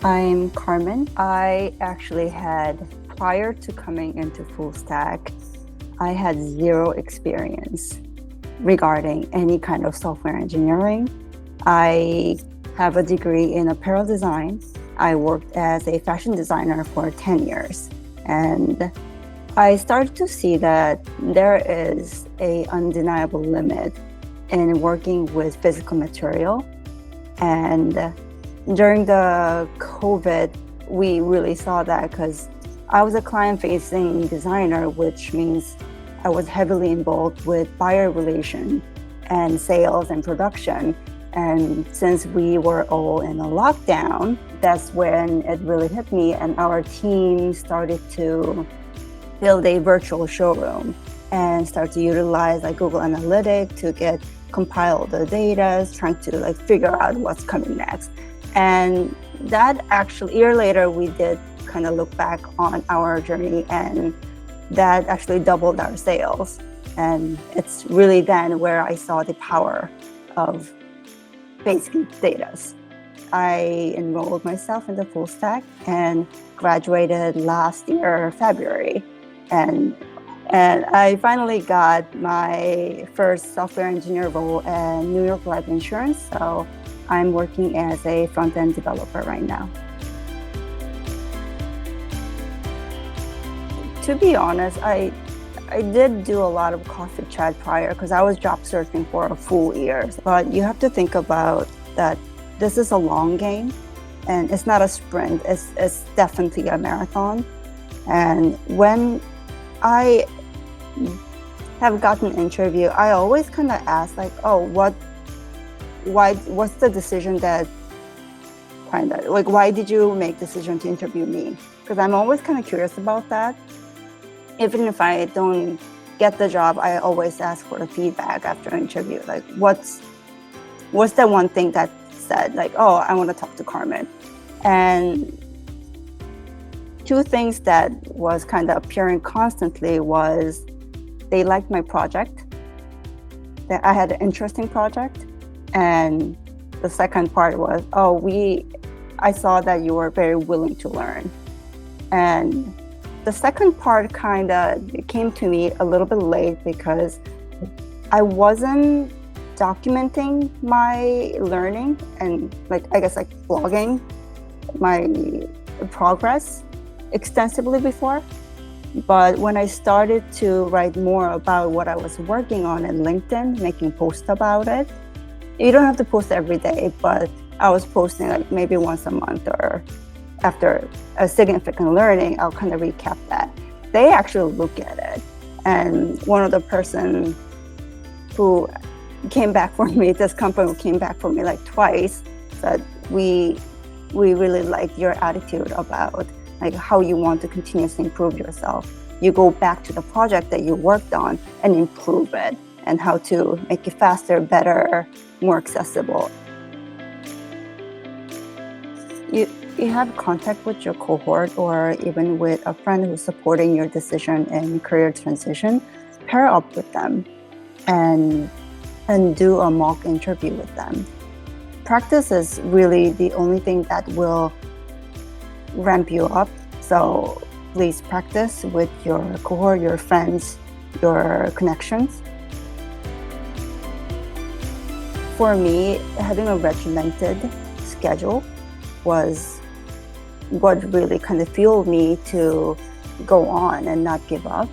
I'm Carmen. I actually prior to coming into Fullstack, I had zero experience regarding any kind of software engineering. I have a degree in apparel design. I worked as a fashion designer for 10 years. And I started to see that there is an undeniable limit in working with physical material. And during the COVID, we really saw that because I was a client-facing designer, which means I was heavily involved with buyer relation and sales and production. And since we were all in a lockdown, that's when it really hit me. And our team started to build a virtual showroom and start to utilize Google Analytics to compile the data, trying to figure out what's coming next. And that actually, a year later, we did kind of look back on our journey, and that actually doubled our sales. And it's really then where I saw the power of basic data. I enrolled myself in the Fullstack and graduated last year, February. And I finally got my first software engineer role at New York Life Insurance. So I'm working as a front-end developer right now. To be honest, I did do a lot of coffee chat prior because I was job searching for a full year. But you have to think about that this is a long game and it's not a sprint, it's definitely a marathon. And when I have gotten an interview, I always kind of ask what's the decision that why did you make decision to interview me? Because I'm always kind of curious about that. Even if I don't get the job, I always ask for the feedback after an interview. What's the one thing that said I want to talk to Carmen? And two things that was kind of appearing constantly was they liked my project, that I had an interesting project. And the second part was, I saw that you were very willing to learn. And the second part kind of came to me a little bit late because I wasn't documenting my learning and blogging my progress extensively before. But when I started to write more about what I was working on in LinkedIn, making posts about it, you don't have to post every day, but I was posting maybe once a month, or after a significant learning, I'll kind of recap that. They actually look at it. And one of the person who came back for me, this company came back for me twice, said, we really like your attitude about how you want to continuously improve yourself. You go back to the project that you worked on and improve it, and how to make it faster, better, more accessible. You have contact with your cohort or even with a friend who's supporting your decision and career transition, pair up with them and do a mock interview with them. Practice is really the only thing that will ramp you up. So please practice with your cohort, your friends, your connections. For me, having a regimented schedule was what really kind of fueled me to go on and not give up.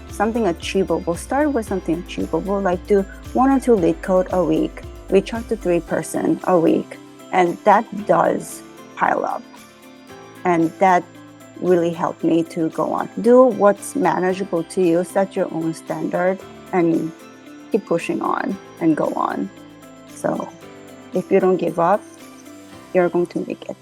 Something achievable. Start with something achievable, do 1 or 2 lead code a week, reach out to 3 person a week, and that does pile up. And that really helped me to go on. Do what's manageable to you, set your own standard, and keep pushing on and go on. So if you don't give up, you're going to make it.